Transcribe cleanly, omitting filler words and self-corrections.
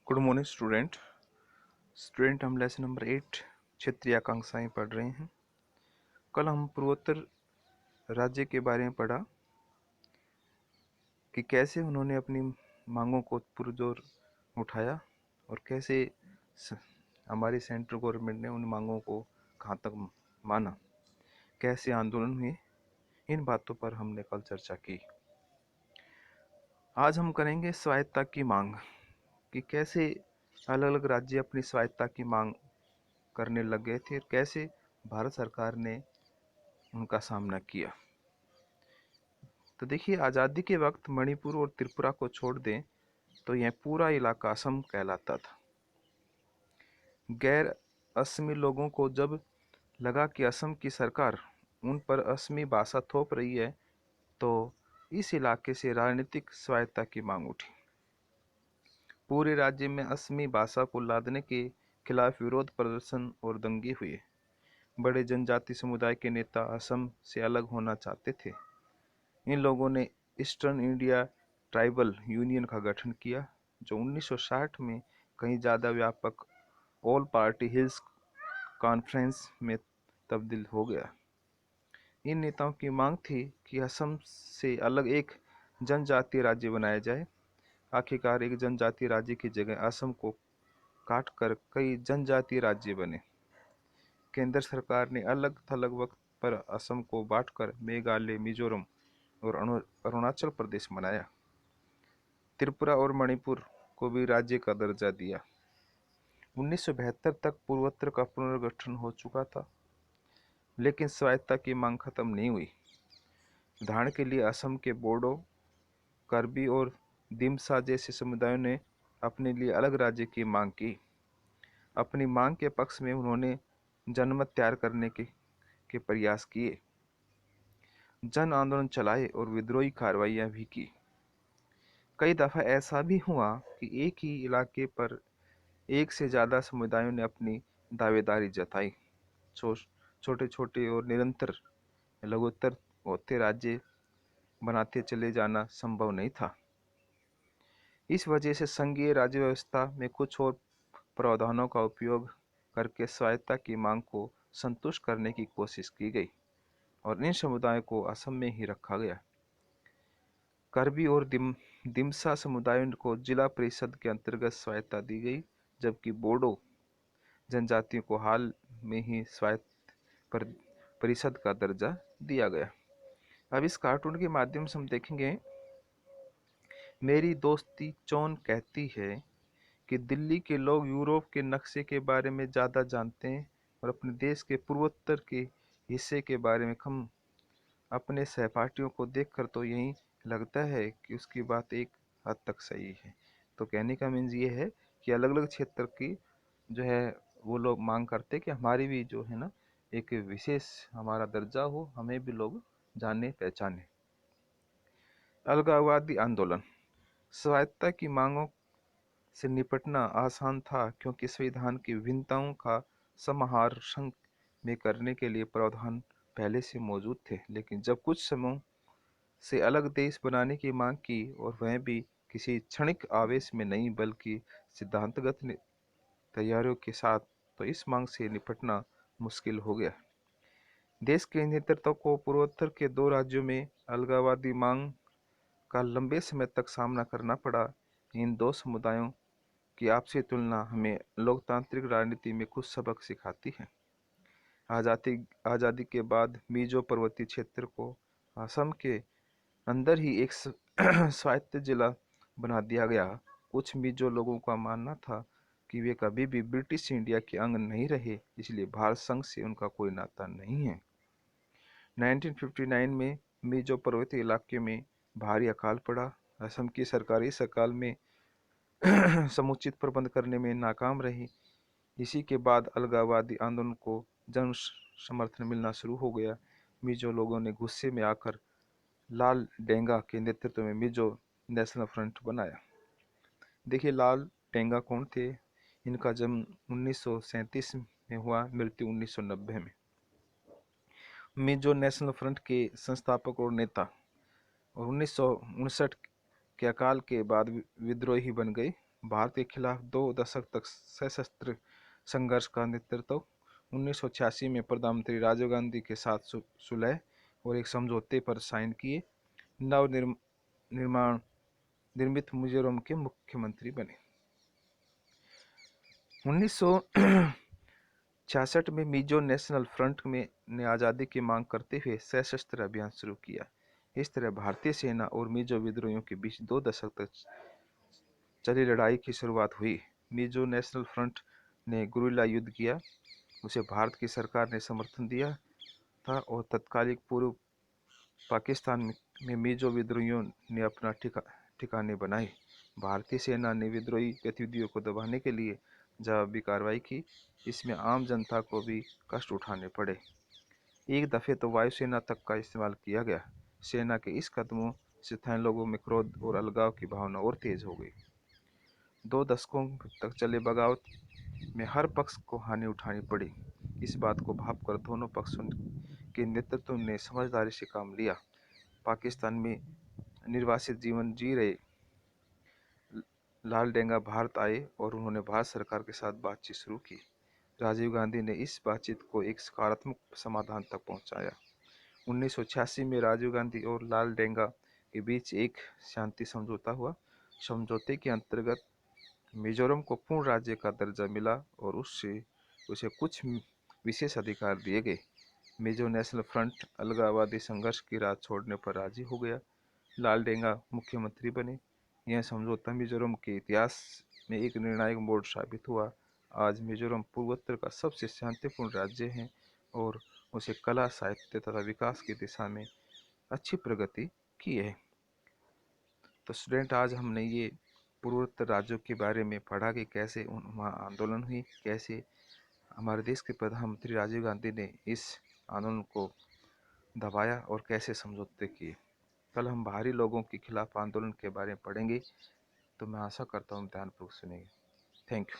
Good morning student हम lesson number 8 क्षेत्रीय आकांक्षाएं पढ़ रहे हैं। कल हम पूर्वोत्तर राज्य के बारे में पढ़ा कि कैसे उन्होंने अपनी मांगों को पुरजोर उठाया और कैसे हमारी सेंट्रल गवर्नमेंट ने उन मांगों को कहाँ तक माना, कैसे आंदोलन हुए। इन बातों पर हमने कल चर्चा की। आज हम करेंगे स्वायत्तता की मांग कि कैसे अलग अलग राज्य अपनी स्वायत्तता की मांग करने लग गए थे और कैसे भारत सरकार ने उनका सामना किया। तो देखिए, आज़ादी के वक्त मणिपुर और त्रिपुरा को छोड़ दें तो यह पूरा इलाका असम कहलाता था। गैर असमी लोगों को जब लगा कि असम की सरकार उन पर असमी भाषा थोप रही है तो इस इलाके से राजनीतिक स्वायत्तता की मांग उठी। पूरे राज्य में असमी भाषा को लादने के खिलाफ विरोध प्रदर्शन और दंगे हुए। बड़े जनजाति समुदाय के नेता असम से अलग होना चाहते थे। इन लोगों ने ईस्टर्न इंडिया ट्राइबल यूनियन का गठन किया, जो 1960 में कहीं ज़्यादा व्यापक ऑल पार्टी हिल्स कॉन्फ्रेंस में तब्दील हो गया। इन नेताओं की मांग थी कि असम से अलग एक जनजातीय राज्य बनाया जाए। आखिरकार एक जनजातीय राज्य की जगह असम को काटकर कई जनजातीय राज्य बने। केंद्र सरकार ने अलग थलग वक्त पर असम को बांटकर मेघालय, मिजोरम और अरुणाचल प्रदेश बनाया। त्रिपुरा और मणिपुर को भी राज्य का दर्जा दिया। 1972 तक पूर्वोत्तर का पुनर्गठन हो चुका था, लेकिन स्वायत्तता की मांग खत्म नहीं हुई। उदाहरण के लिए असम के बोडो, कार्बी और दिमसा जैसे समुदायों ने अपने लिए अलग राज्य की मांग की। अपनी मांग के पक्ष में उन्होंने जनमत तैयार करने के प्रयास किए, जन आंदोलन चलाए और विद्रोही कार्रवाइयां भी की। कई दफा ऐसा भी हुआ कि एक ही इलाके पर एक से ज़्यादा समुदायों ने अपनी दावेदारी जताई। छोटे छोटे और निरंतर लघुत्तर होते राज्य बनाते चले जाना संभव नहीं था। इस वजह से संघीय राज्य व्यवस्था में कुछ और प्रावधानों का उपयोग करके स्वायत्तता की मांग को संतुष्ट करने की कोशिश की गई और इन समुदायों को असम में ही रखा गया। कार्बी और दिमसा समुदायों को जिला परिषद के अंतर्गत स्वायत्तता दी गई, जबकि बोडो जनजातियों को हाल में ही स्वायत्त परिषद का दर्जा दिया गया। अब इस कार्टून के माध्यम से हम देखेंगे, मेरी दोस्ती चौन कहती है कि दिल्ली के लोग यूरोप के नक्शे के बारे में ज़्यादा जानते हैं और अपने देश के पूर्वोत्तर के हिस्से के बारे में कम। अपने सहपाठियों को देखकर तो यही लगता है कि उसकी बात एक हद तक सही है। तो कहने का मीन्स ये है कि अलग अलग क्षेत्र की जो है वो लोग मांग करते कि हमारी भी जो है ना एक विशेष हमारा दर्जा हो, हमें भी लोग जाने पहचाने। अलगाववादी आंदोलन। स्वायत्तता की मांगों से निपटना आसान था क्योंकि संविधान की विभिन्नताओं का समाहार संघ में करने के लिए प्रावधान पहले से मौजूद थे, लेकिन जब कुछ समूह से अलग देश बनाने की मांग की और वह भी किसी क्षणिक आवेश में नहीं बल्कि सिद्धांतगत तैयारियों के साथ, तो इस मांग से निपटना मुश्किल हो गया। देश के नेतृत्व को पूर्वोत्तर के दो राज्यों में अलगाववादी मांग का लंबे समय तक सामना करना पड़ा। इन दो समुदायों की आपसी तुलना हमें लोकतांत्रिक राजनीति में कुछ सबक सिखाती है। आज़ादी के बाद मिजो पर्वतीय क्षेत्र को असम के अंदर ही एक स्वायत्त जिला बना दिया गया। कुछ मिजो लोगों का मानना था कि वे कभी भी ब्रिटिश इंडिया के अंग नहीं रहे, इसलिए भारत संघ से उनका कोई नाता नहीं है। 1959 में मिजो पर्वतीय इलाके में भारी अकाल पड़ा। असम की सरकार इस अकाल में समुचित प्रबंध करने में नाकाम रही। इसी के बाद अलगाववादी आंदोलन को जन समर्थन मिलना शुरू हो गया। मिजो लोगों ने गुस्से में आकर लाल डेंगा के नेतृत्व में मिजो नेशनल फ्रंट बनाया। देखिए, लाल डेंगा कौन थे? इनका जन्म 1937 में हुआ, मृत्यु 1990 में। मिजो नेशनल फ्रंट के संस्थापक और नेता, और 1959 के अकाल के बाद विद्रोही बन गए। भारत के खिलाफ 2 दशक तक सशस्त्र संघर्ष का नेतृत्व 1986 में प्रधानमंत्री राजीव गांधी के साथ सुलह और एक समझौते पर साइन किए नव निर्माण निर्मित मिजोरम के मुख्यमंत्री बने। 1966 में मिजो नेशनल फ्रंट ने आज़ादी की मांग करते हुए सशस्त्र अभियान शुरू किया। इस तरह भारतीय सेना और मिजो विद्रोहियों के बीच 2 दशक तक चली लड़ाई की शुरुआत हुई। मिजो नेशनल फ्रंट ने गुरिल्ला युद्ध किया, उसे भारत की सरकार ने समर्थन दिया था और तत्कालीन पूर्व पाकिस्तान में मिजो विद्रोहियों ने अपना ठिकाने बनाए। भारतीय सेना ने विद्रोही गतिविधियों को दबाने के लिए जवाबी कार्रवाई की, इसमें आम जनता को भी कष्ट उठाने पड़े। एक दफ़े तो वायुसेना तक का इस्तेमाल किया गया। सेना के इस कदमों से स्थानीय लोगों में क्रोध और अलगाव की भावना और तेज हो गई। 2 दशकों तक चले बगावत में हर पक्ष को हानि उठानी पड़ी। इस बात को भांपकर दोनों पक्षों के नेतृत्व ने समझदारी से काम लिया। पाकिस्तान में निर्वासित जीवन जी रहे लाल डेंगा भारत आए और उन्होंने भारत सरकार के साथ बातचीत शुरू की। राजीव गांधी ने इस बातचीत को एक सकारात्मक समाधान तक पहुंचाया। 1986 में राजीव गांधी और लाल डेंगा के बीच एक शांति समझौता हुआ। समझौते के अंतर्गत मिजोरम को पूर्ण राज्य का दर्जा मिला और उसे कुछ विशेष अधिकार दिए गए। मिजो नेशनल फ्रंट अलगाववादी संघर्ष की राह छोड़ने पर राजी हो गया। लाल डेंगा मुख्यमंत्री बने। यह समझौता मिजोरम के इतिहास में एक निर्णायक मोड़ साबित हुआ। आज मिजोरम पूर्वोत्तर का सबसे शांतिपूर्ण राज्य है और उसे कला, साहित्य तथा विकास की दिशा में अच्छी प्रगति की है। तो स्टूडेंट, आज हमने ये पूर्वोत्तर राज्यों के बारे में पढ़ा कि कैसे वहाँ आंदोलन हुई, कैसे हमारे देश के प्रधानमंत्री राजीव गांधी ने इस आंदोलन को दबाया और कैसे समझौते किए। कल हम बाहरी लोगों के खिलाफ आंदोलन के बारे में पढ़ेंगे, तो मैं आशा करता हूँ ध्यानपूर्वक सुनेंगे। Thank you.